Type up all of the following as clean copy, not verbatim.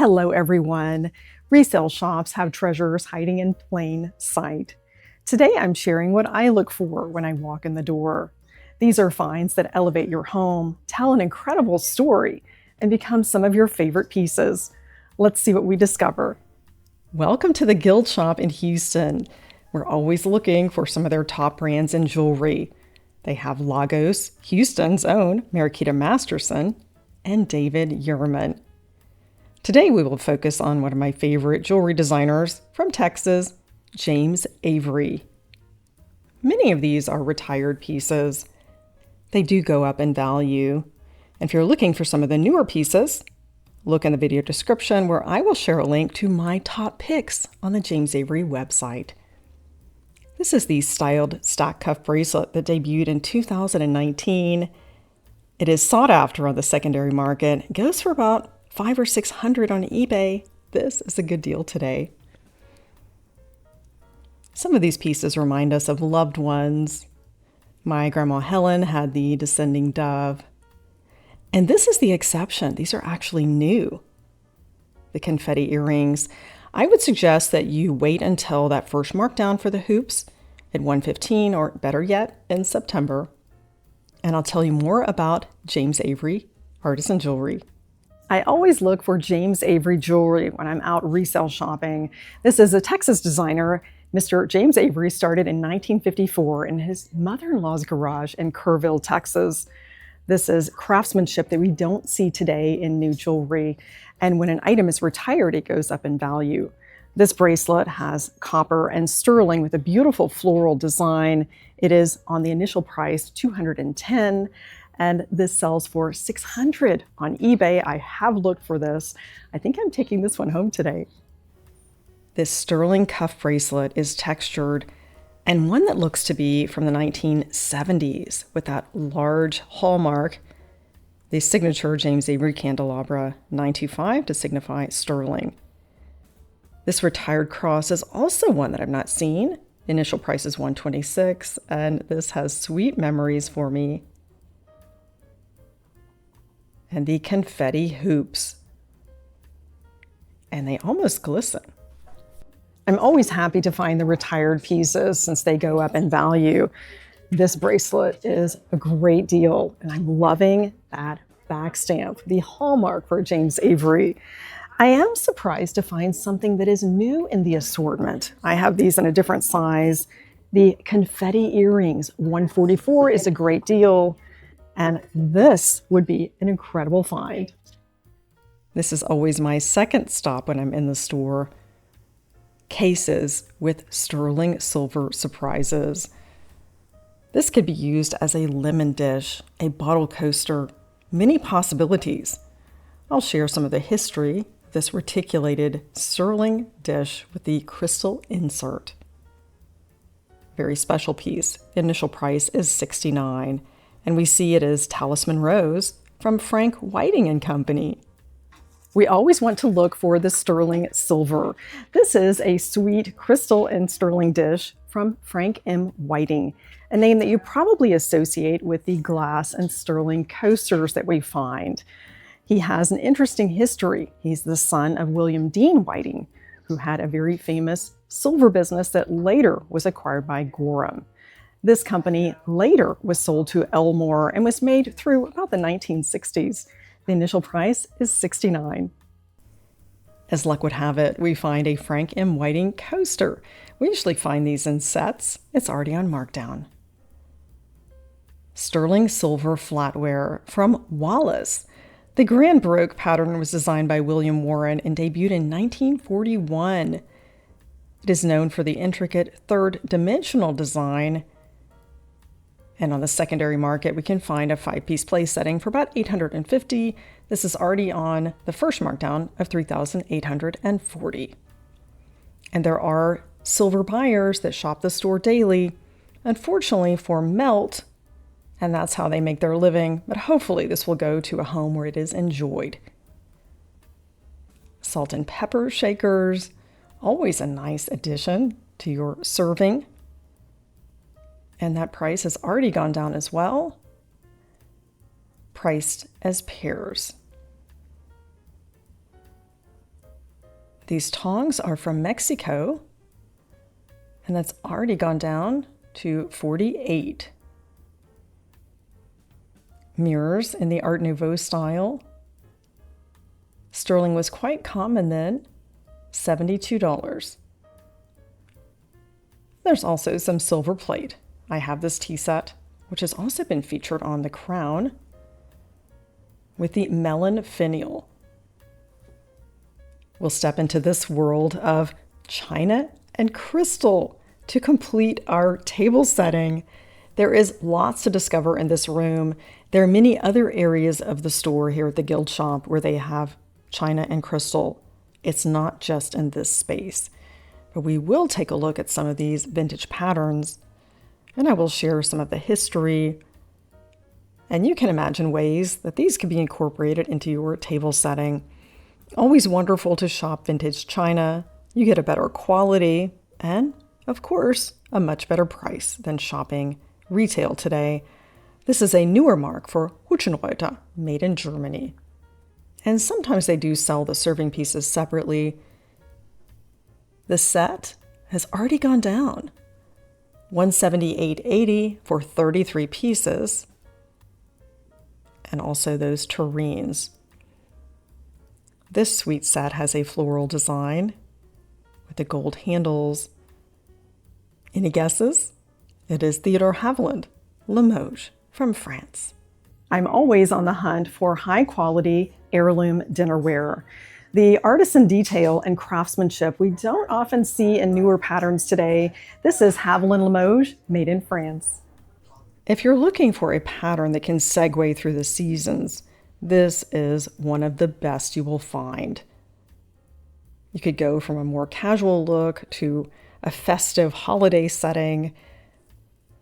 Hello, everyone. Resale shops have treasures hiding in plain sight. Today, I'm sharing what I look for when I walk in the door. These are finds that elevate your home, tell an incredible story, and become some of your favorite pieces. Let's see what we discover. Welcome to the Guild Shop in Houston. We're always looking for some of their top brands in jewelry. They have Lagos, Houston's own Mariquita Masterson, and David Yurman. Today we will focus on one of my favorite jewelry designers from Texas, James Avery. Many of these are retired pieces. They do go up in value. And if you're looking for some of the newer pieces, look in the video description where I will share a link to my top picks on the James Avery website. This is the styled stack cuff bracelet that debuted in 2019. It is sought after on the secondary market. It goes for about $500 or $600 on eBay. This is a good deal today. Some of these pieces remind us of loved ones. My grandma Helen had the descending dove. And this is the exception. These are actually new. The confetti earrings. I would suggest that you wait until that first markdown for the hoops at $115 or better yet in September. And I'll tell you more about James Avery Artisan Jewelry. I always look for James Avery jewelry when I'm out resale shopping. This is a Texas designer. Mr. James Avery started in 1954 in his mother-in-law's garage in Kerrville, Texas. This is craftsmanship that we don't see today in new jewelry. And when an item is retired, it goes up in value. This bracelet has copper and sterling with a beautiful floral design. It is on the initial price, $210. And this sells for $600 on eBay. I have looked for this. I think I'm taking this one home today. This sterling cuff bracelet is textured and one that looks to be from the 1970s with that large hallmark, the signature James Avery candelabra 925 to signify sterling. This retired cross is also one that I've not seen. The initial price is $126, and this has sweet memories for me. And the confetti hoops. And they almost glisten. I'm always happy to find the retired pieces since they go up in value. This bracelet is a great deal, and I'm loving that back stamp, the hallmark for James Avery. I am surprised to find something that is new in the assortment. I have these in a different size. The confetti earrings, $144 is a great deal. And this would be an incredible find. This is always my second stop when I'm in the store. Cases with sterling silver surprises. This could be used as a lemon dish, a bottle coaster, many possibilities. I'll share some of the history of this reticulated sterling dish with the crystal insert. Very special piece. Initial price is $69. And we see it as Talisman Rose from Frank Whiting and Company. We always want to look for the sterling silver. This is a sweet crystal and sterling dish from Frank M. Whiting, a name that you probably associate with the glass and sterling coasters that we find. He has an interesting history. He's the son of William Dean Whiting, who had a very famous silver business that later was acquired by Gorham. This company later was sold to Elmore and was made through about the 1960s. The initial price is $69. As luck would have it, we find a Frank M. Whiting coaster. We usually find these in sets. It's already on markdown. Sterling silver flatware from Wallace. The Grand Baroque pattern was designed by William Warren and debuted in 1941. It is known for the intricate third-dimensional design. And on the secondary market, we can find a 5-piece place setting for about $850. This is already on the first markdown of $3,840. And there are silver buyers that shop the store daily, unfortunately for melt, and that's how they make their living. But hopefully this will go to a home where it is enjoyed. Salt and pepper shakers, always a nice addition to your serving. And that price has already gone down as well, priced as pairs. These tongs are from Mexico, and that's already gone down to $48. Mirrors in the Art Nouveau style. Sterling was quite common then, $72. There's also some silver plate. I have this tea set, which has also been featured on the crown, with the melon finial. We'll step into this world of china and crystal to complete our table setting. There is lots to discover in this room. There are many other areas of the store here at the Guild Shop where they have china and crystal. It's not just in this space. But we will take a look at some of these vintage patterns, and I will share some of the history. And you can imagine ways that these could be incorporated into your table setting. Always wonderful to shop vintage china. You get a better quality and, of course, a much better price than shopping retail today. This is a newer mark for Hutchenreuter, made in Germany. And sometimes they do sell the serving pieces separately. The set has already gone down, $178.80 for 33 pieces, and also those tureens. This sweet set has a floral design with the gold handles. Any guesses? It is Theodore Haviland, Limoges, from France. I'm always on the hunt for high-quality heirloom dinnerware. The artisan detail and craftsmanship we don't often see in newer patterns today. This is Haviland Limoges, made in France. If you're looking for a pattern that can segue through the seasons, this is one of the best you will find. You could go from a more casual look to a festive holiday setting,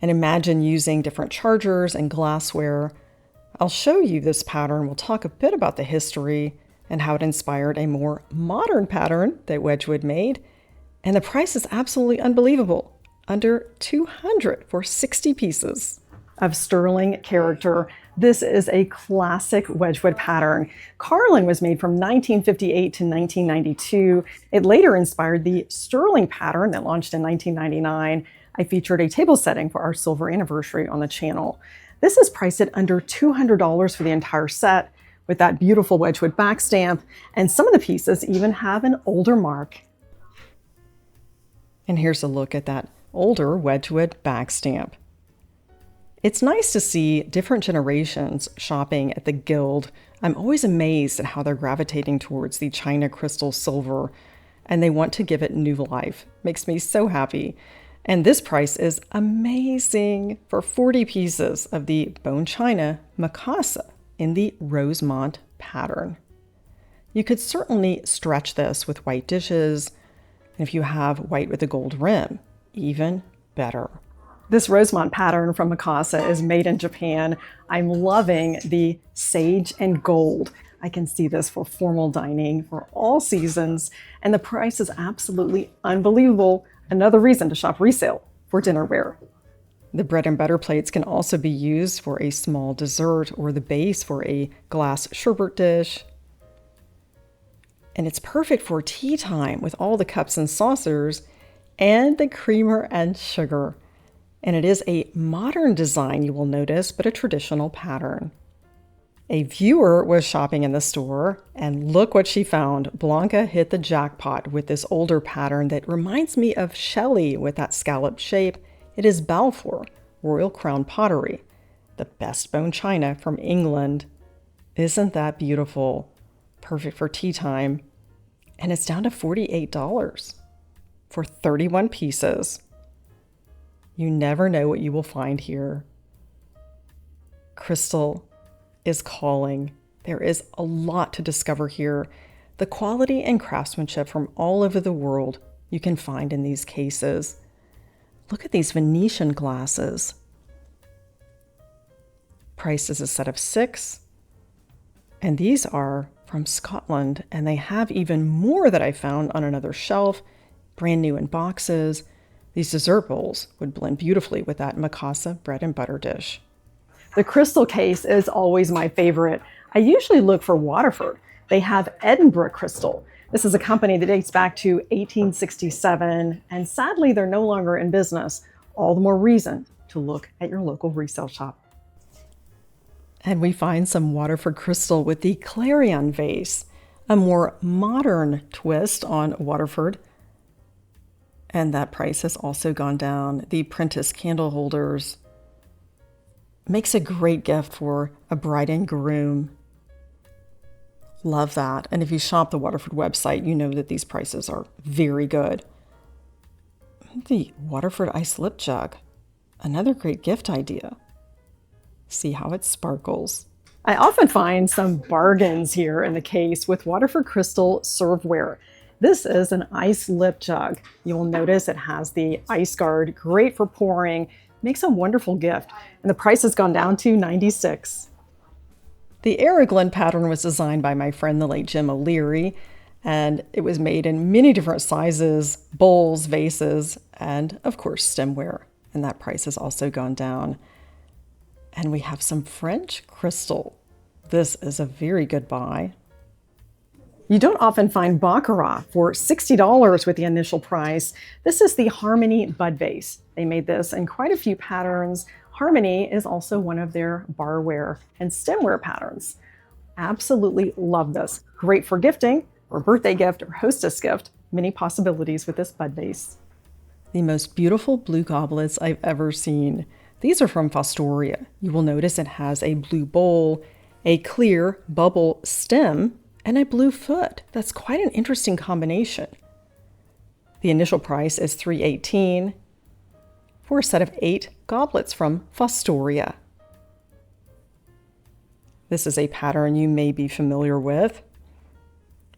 and imagine using different chargers and glassware. I'll show you this pattern. We'll talk a bit about the history and how it inspired a more modern pattern that Wedgwood made. And the price is absolutely unbelievable. Under $200 for 60 pieces. Of sterling character, this is a classic Wedgwood pattern. Carling was made from 1958 to 1992. It later inspired the sterling pattern that launched in 1999. I featured a table setting for our silver anniversary on the channel. This is priced at under $200 for the entire set, with that beautiful Wedgwood back stamp, and some of the pieces even have an older mark. And here's a look at that older Wedgwood back stamp. It's nice to see different generations shopping at the Guild. I'm always amazed at how they're gravitating towards the china, crystal, silver, and they want to give it new life. Makes me so happy. And this price is amazing for 40 pieces of the bone china Mikasa in the Rosemont pattern. You could certainly stretch this with white dishes, and if you have white with a gold rim, even better. This Rosemont pattern from Mikasa is made in Japan. I'm loving the sage and gold. I can see this for formal dining for all seasons, and the price is absolutely unbelievable. Another reason to shop resale for dinnerware. The bread and butter plates can also be used for a small dessert or the base for a glass sherbet dish. And it's perfect for tea time with all the cups and saucers and the creamer and sugar. And it is a modern design, you will notice, but a traditional pattern. A viewer was shopping in the store, and look what she found. Blanca hit the jackpot with this older pattern that reminds me of Shelley with that scalloped shape. It is Balfour Royal Crown pottery, the best bone china from England. Isn't that beautiful? Perfect for tea time. And it's down to $48 for 31 pieces. You never know what you will find here. Crystal is calling. There is a lot to discover here. The quality and craftsmanship from all over the world you can find in these cases. Look at these Venetian glasses. Price is a set of 6. And these are from Scotland, and they have even more that I found on another shelf, brand new in boxes. These dessert bowls would blend beautifully with that Mikasa bread and butter dish. The crystal case is always my favorite. I usually look for Waterford. They have Edinburgh crystal. This is a company that dates back to 1867, and sadly, they're no longer in business. All the more reason to look at your local resale shop. And we find some Waterford crystal with the Clarion vase, a more modern twist on Waterford. And that price has also gone down. The Prentice candle holders makes a great gift for a bride and groom. Love that. And if you shop the Waterford website, you know that these prices are very good. The Waterford ice lip jug, another great gift idea. See how it sparkles. I often find some bargains here in the case with Waterford crystal serveware. This is an ice lip jug. You will notice it has the ice guard, great for pouring, makes a wonderful gift. And the price has gone down to $96. The Araglin pattern was designed by my friend, the late Jim O'Leary, and it was made in many different sizes, bowls, vases, and of course, stemware. And that price has also gone down. And we have some French crystal. This is a very good buy. You don't often find Baccarat for $60 with the initial price. This is the Harmony Bud Vase. They made this in quite a few patterns. Harmony is also one of their barware and stemware patterns. Absolutely love this. Great for gifting, or birthday gift, or hostess gift. Many possibilities with this bud vase. The most beautiful blue goblets I've ever seen. These are from Fostoria. You will notice it has a blue bowl, a clear bubble stem, and a blue foot. That's quite an interesting combination. The initial price is $318 for a set of 8 goblets from Fostoria. This is a pattern you may be familiar with.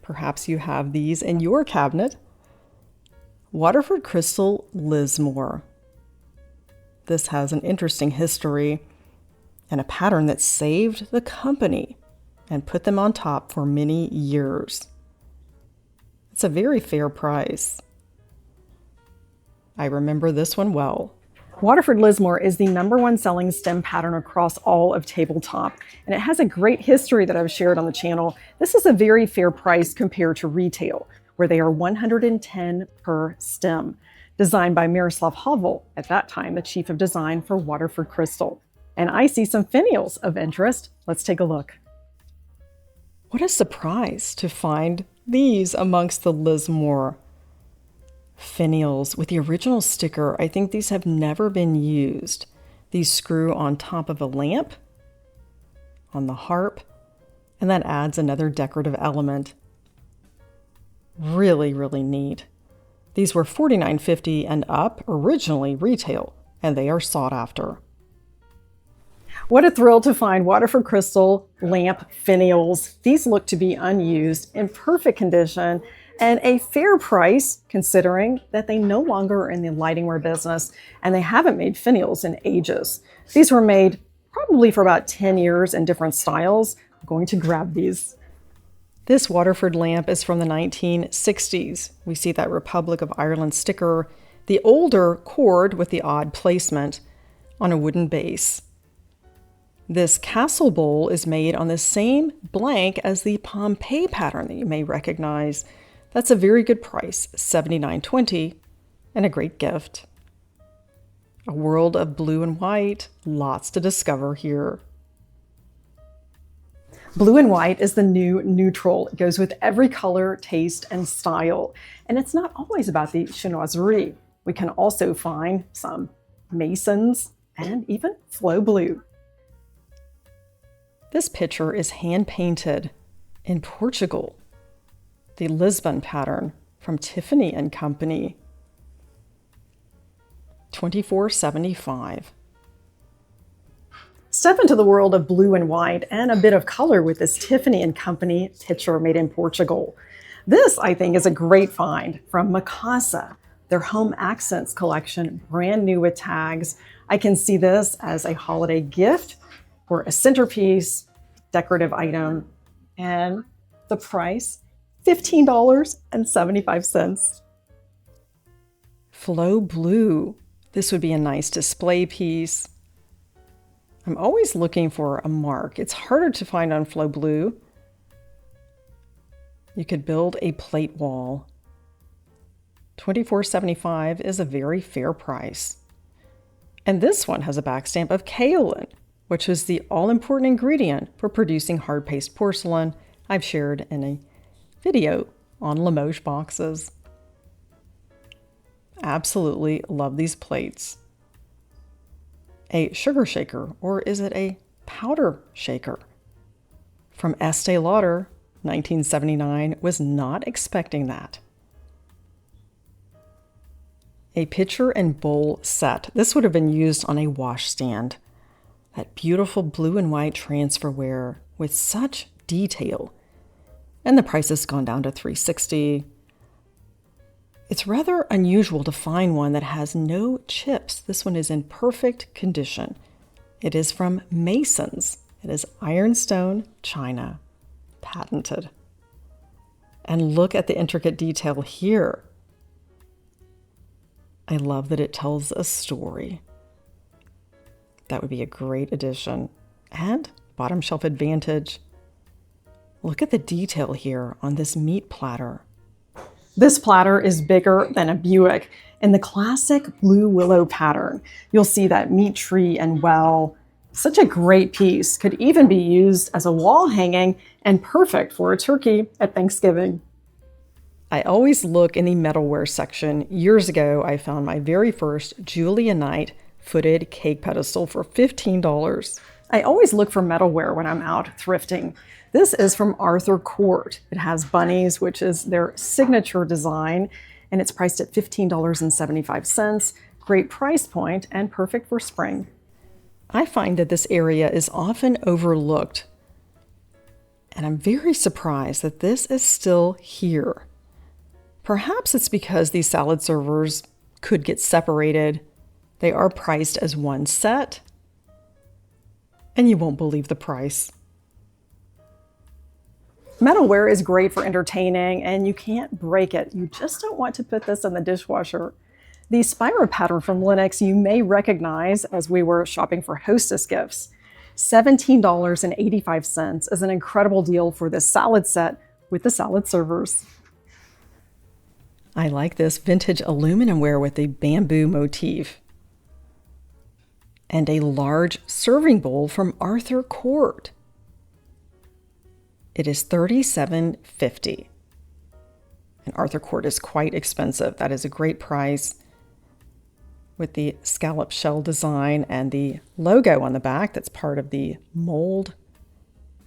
Perhaps you have these in your cabinet. Waterford Crystal Lismore. This has an interesting history and a pattern that saved the company and put them on top for many years. It's a very fair price. I remember this one well. Waterford Lismore is the #1 selling stem pattern across all of tabletop, and it has a great history that I've shared on the channel. This is a very fair price compared to retail, where they are $110 per stem. Designed by Miroslav Havel, at that time the chief of design for Waterford Crystal. And I see some finials of interest. Let's take a look. What a surprise to find these amongst the Lismore finials with the original sticker. I think these have never been used. These screw on top of a lamp, on the harp, and that adds another decorative element. Really, really neat. These were $49.50 and up, originally retail, and they are sought after. What a thrill to find Waterford Crystal lamp finials. These look to be unused, in perfect condition, and a fair price considering that they no longer are in the lightingware business and they haven't made finials in ages. These were made probably for about 10 years in different styles. I'm going to grab these. This Waterford lamp is from the 1960s. We see that Republic of Ireland sticker, the older cord with the odd placement on a wooden base. This castle bowl is made on the same blank as the Pompeii pattern that you may recognize. That's a very good price, $79.20, and a great gift. A world of blue and white, lots to discover here. Blue and white is the new neutral. It goes with every color, taste, and style. And it's not always about the chinoiserie. We can also find some masons and even flow blue. This picture is hand-painted in Portugal. The Lisbon pattern from Tiffany & Company. $24.75. Step into the world of blue and white and a bit of color with this Tiffany & Company picture made in Portugal. This, I think, is a great find from Mikasa, their Home Accents collection, brand new with tags. I can see this as a holiday gift or a centerpiece, decorative item, and the price, $15.75. Flow blue. This would be a nice display piece. I'm always looking for a mark. It's harder to find on flow blue. You could build a plate wall. $24.75 is a very fair price. And this one has a backstamp of kaolin, which is the all-important ingredient for producing hard paste porcelain I've shared in a video on Limoges boxes. Absolutely love these plates. A sugar shaker, or is it a powder shaker? From Estee Lauder, 1979, was not expecting that. A pitcher and bowl set. This would have been used on a washstand. That beautiful blue and white transferware with such detail. And the price has gone down to $360. It's rather unusual to find one that has no chips. This one is in perfect condition. It is from Masons. It is ironstone china, patented. And look at the intricate detail here. I love that it tells a story. That would be a great addition. And bottom shelf advantage. Look at the detail here on this meat platter. This platter is bigger than a Buick in the classic blue willow pattern. You'll see that meat tree and well. Such a great piece. Could even be used as a wall hanging and perfect for a turkey at Thanksgiving. I always look in the metalware section. Years ago, I found my very first Julia Knight footed cake pedestal for $15. I always look for metalware when I'm out thrifting. This is from Arthur Court. It has bunnies, which is their signature design, and it's priced at $15.75. Great price point and perfect for spring. I find that this area is often overlooked, and I'm very surprised that this is still here. Perhaps it's because these salad servers could get separated. They are priced as one set, and you won't believe the price. Metalware is great for entertaining, and you can't break it. You just don't want to put this in the dishwasher. The spiral pattern from Lenox you may recognize as we were shopping for hostess gifts. $17.85 is an incredible deal for this salad set with the salad servers. I like this vintage aluminum ware with a bamboo motif. And a large serving bowl from Arthur Court. It is $37.50. And Arthur Court is quite expensive. That is a great price with the scallop shell design and the logo on the back that's part of the mold.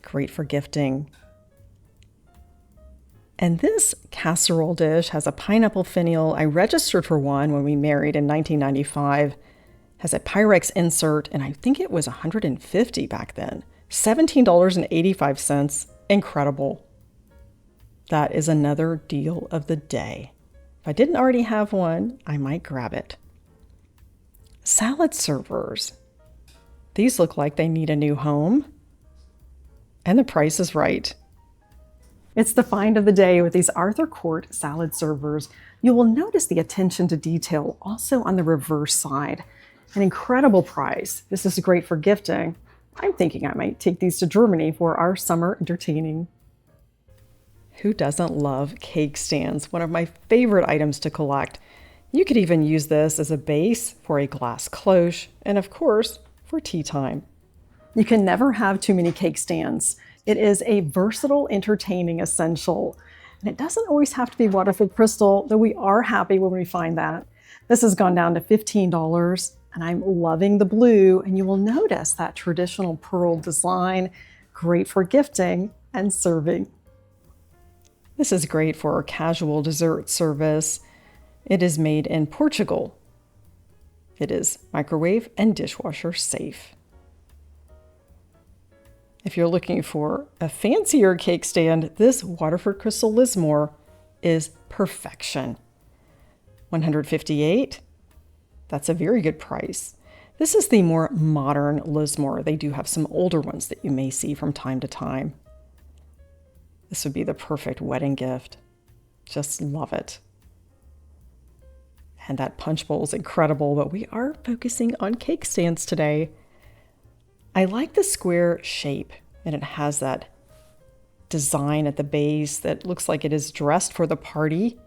Great for gifting. And this casserole dish has a pineapple finial. I registered for one when we married in 1995. Has a Pyrex insert, and I think it was $150 back then. $17.85. Incredible. That is another deal of the day. If I didn't already have one, I might grab it. Salad servers. These look like they need a new home. And the price is right. It's the find of the day with these Arthur Court salad servers. You will notice the attention to detail also on the reverse side. An incredible price. This is great for gifting. I'm thinking I might take these to Germany for our summer entertaining. Who doesn't love cake stands? One of my favorite items to collect. You could even use this as a base for a glass cloche, and of course, for tea time. You can never have too many cake stands. It is a versatile, entertaining essential. And it doesn't always have to be waterfilled crystal, though we are happy when we find that. This has gone down to $15, and I'm loving the blue, and you will notice that traditional pearl design, great for gifting and serving. This is great for a casual dessert service. It is made in Portugal. It is microwave and dishwasher safe. If you're looking for a fancier cake stand, this Waterford Crystal Lismore is perfection. $158. That's a very good price. This is the more modern Lismore. They do have some older ones that you may see from time to time. This would be the perfect wedding gift. Just love it. And that punch bowl is incredible, but we are focusing on cake stands today. I like the square shape, and it has that design at the base that looks like it is dressed for the party.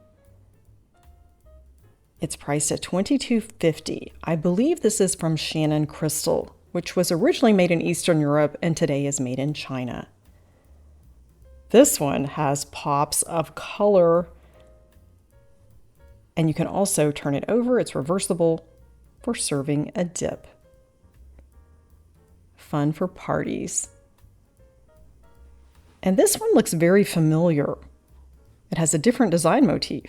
It's priced at $22.50. I believe this is from Shannon Crystal, which was originally made in Eastern Europe and today is made in China. This one has pops of color, and you can also turn it over. It's reversible for serving a dip. Fun for parties. And this one looks very familiar. It has a different design motif.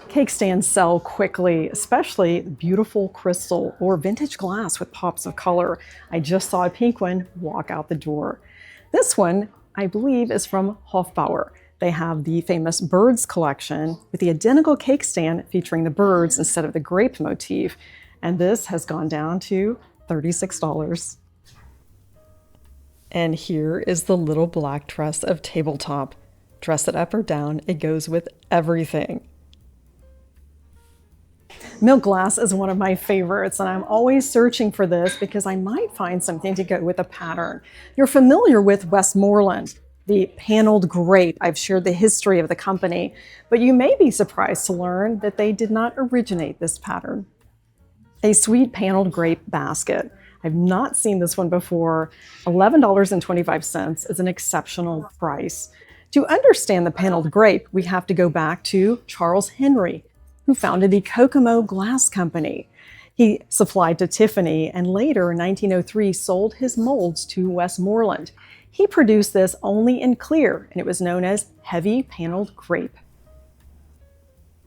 Cake stands sell quickly, especially beautiful crystal or vintage glass with pops of color. I just saw a pink one walk out the door. This one, I believe, is from Hofbauer. They have the famous birds collection with the identical cake stand featuring the birds instead of the grape motif. And this has gone down to $36. And here is the little black dress of tabletop. Dress it up or down, it goes with everything. Milk glass is one of my favorites, and I'm always searching for this because I might find something to go with a pattern. You're familiar with Westmoreland, the paneled grape. I've shared the history of the company, but you may be surprised to learn that they did not originate this pattern. A sweet paneled grape basket. I've not seen this one before. $11.25 is an exceptional price. To understand the paneled grape, we have to go back to Charles Henry, who founded the Kokomo Glass Company. He supplied to Tiffany and later in 1903 sold his molds to Westmoreland. He produced this only in clear, and it was known as heavy paneled grape.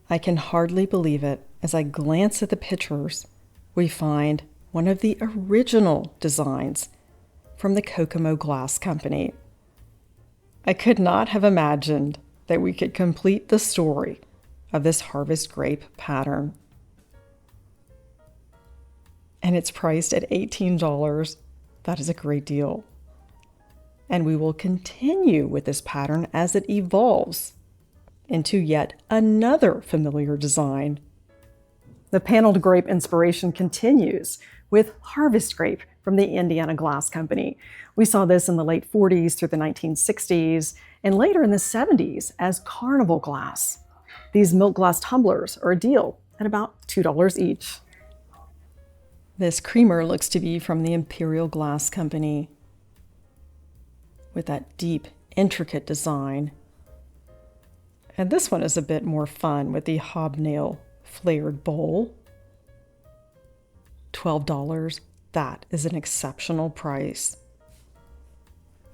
I can hardly believe it. As I glance at the pictures, we find one of the original designs from the Kokomo Glass Company. I could not have imagined that we could complete the story of this harvest grape pattern. And it's priced at $18. That is a great deal. And we will continue with this pattern as it evolves into yet another familiar design. The paneled grape inspiration continues with harvest grape from the Indiana Glass Company. We saw this in the late 40s through the 1960s and later in the 70s as carnival glass. These milk glass tumblers are a deal at about $2 each. This creamer looks to be from the Imperial Glass Company with that deep, intricate design. And this one is a bit more fun with the hobnail flared bowl. $12. That is an exceptional price.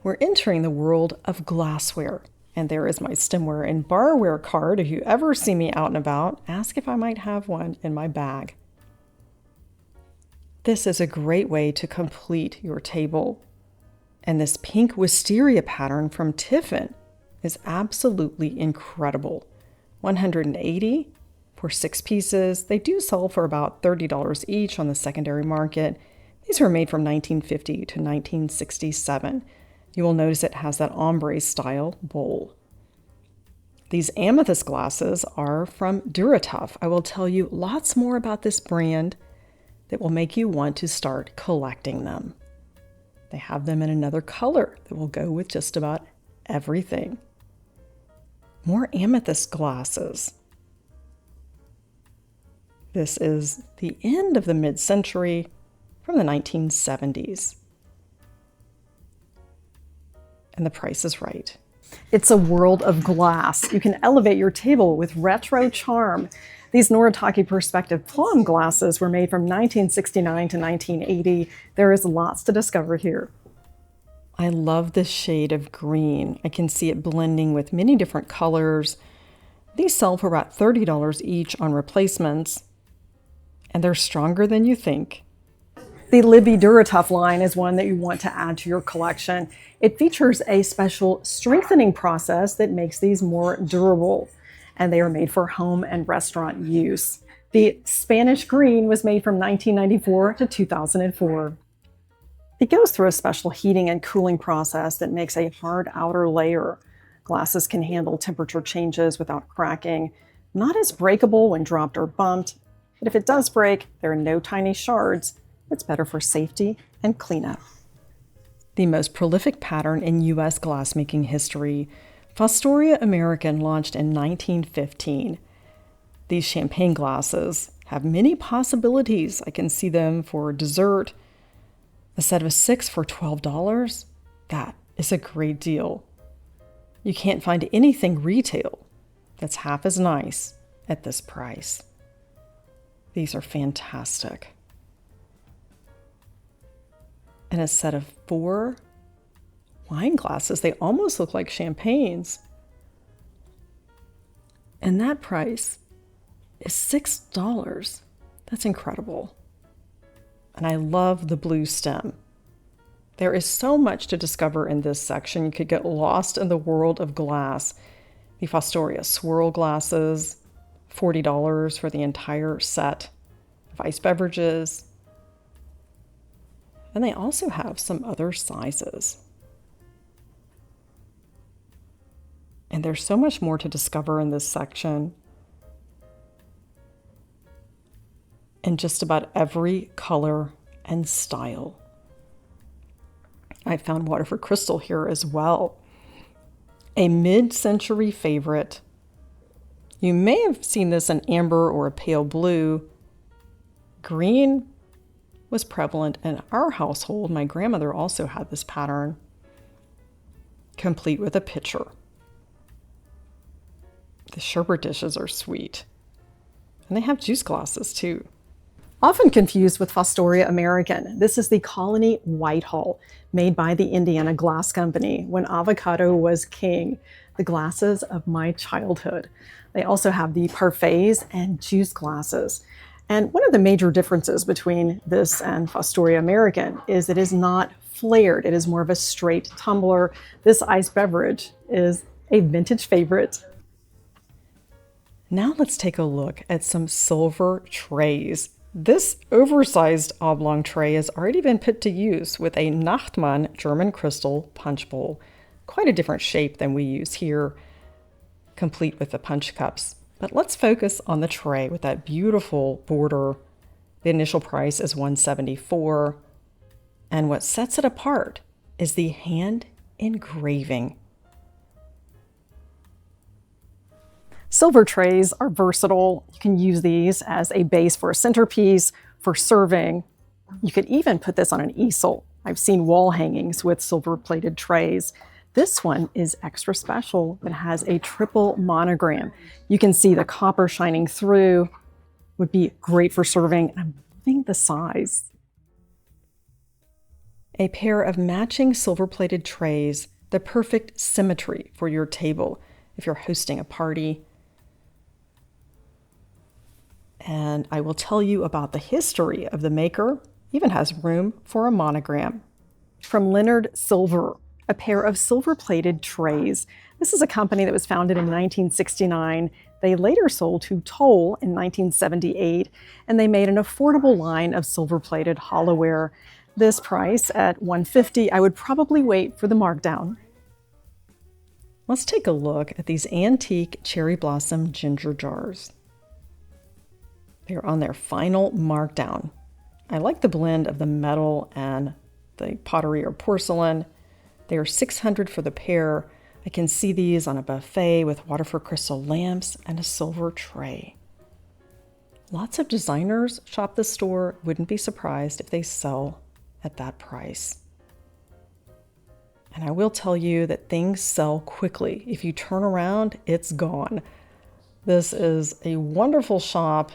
We're entering the world of glassware. And there is my stemware and barware card. If you ever see me out and about, ask if I might have one in my bag. This is a great way to complete your table. And this pink wisteria pattern from Tiffin is absolutely incredible. $180 for 6 pieces. They do sell for about $30 each on the secondary market. These were made from 1950 to 1967. You will notice it has that ombre style bowl. These amethyst glasses are from Duratuff. I will tell you lots more about this brand that will make you want to start collecting them. They have them in another color that will go with just about everything. More amethyst glasses. This is the end of the mid-century from the 1970s. And the price is right. It's a world of glass. You can elevate your table with retro charm. These Noritake Perspective Plum glasses were made from 1969 to 1980. There is lots to discover here. I love this shade of green. I can see it blending with many different colors. These sell for about $30 each on replacements, and they're stronger than you think. The Libby Duratuff line is one that you want to add to your collection. It features a special strengthening process that makes these more durable, and they are made for home and restaurant use. The Spanish green was made from 1994 to 2004. It goes through a special heating and cooling process that makes a hard outer layer. Glasses can handle temperature changes without cracking, not as breakable when dropped or bumped, but if it does break, there are no tiny shards. It's better for safety and cleanup. The most prolific pattern in U.S. glassmaking history, Fostoria American launched in 1915. These champagne glasses have many possibilities. I can see them for dessert. A set of 6 for $12. That is a great deal. You can't find anything retail that's half as nice at this price. These are fantastic. And a set of 4 wine glasses. They almost look like champagnes. And that price is $6. That's incredible. And I love the blue stem. There is so much to discover in this section. You could get lost in the world of glass. The Fostoria swirl glasses, $40 for the entire set of ice beverages. And they also have some other sizes. And there's so much more to discover in this section. In just about every color and style. I found Waterford Crystal here as well. A mid-century favorite. You may have seen this in amber or a pale blue. Green was prevalent in our household. My grandmother also had this pattern, complete with a pitcher. The sherbet dishes are sweet. And they have juice glasses too. Often confused with Fostoria American, this is the Colony Whitehall, made by the Indiana Glass Company when avocado was king. The glasses of my childhood. They also have the parfaits and juice glasses. And one of the major differences between this and Fostoria American is it is not flared. It is more of a straight tumbler. This iced beverage is a vintage favorite. Now let's take a look at some silver trays. This oversized oblong tray has already been put to use with a Nachtmann German crystal punch bowl. Quite a different shape than we use here, complete with the punch cups. But let's focus on the tray with that beautiful border. The initial price is $174. And what sets it apart is the hand engraving. Silver trays are versatile. You can use these as a base for a centerpiece, for serving. You could even put this on an easel. I've seen wall hangings with silver-plated trays. This one is extra special. It has a triple monogram. You can see the copper shining through. Would be great for serving. I'm loving the size. A pair of matching silver-plated trays, the perfect symmetry for your table if you're hosting a party. And I will tell you about the history of the maker. Even has room for a monogram. From Leonard Silver, a pair of silver-plated trays. This is a company that was founded in 1969. They later sold to Toll in 1978, and they made an affordable line of silver-plated hollowware. This price at $150, I would probably wait for the markdown. Let's take a look at these antique cherry blossom ginger jars. They're on their final markdown. I like the blend of the metal and the pottery or porcelain. They are $600 for the pair. I can see these on a buffet with Waterford Crystal lamps and a silver tray. Lots of designers shop the store. Wouldn't be surprised if they sell at that price. And I will tell you that things sell quickly. If you turn around, it's gone. This is a wonderful shop,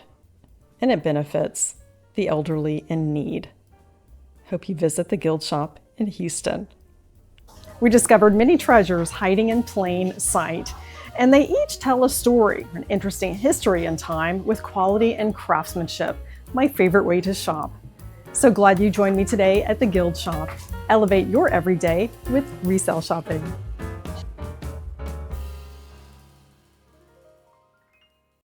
and it benefits the elderly in need. Hope you visit the Guild Shop in Houston. We discovered many treasures hiding in plain sight, and they each tell a story, an interesting history in time with quality and craftsmanship, my favorite way to shop. So glad you joined me today at the Guild Shop. Elevate your everyday with resale shopping.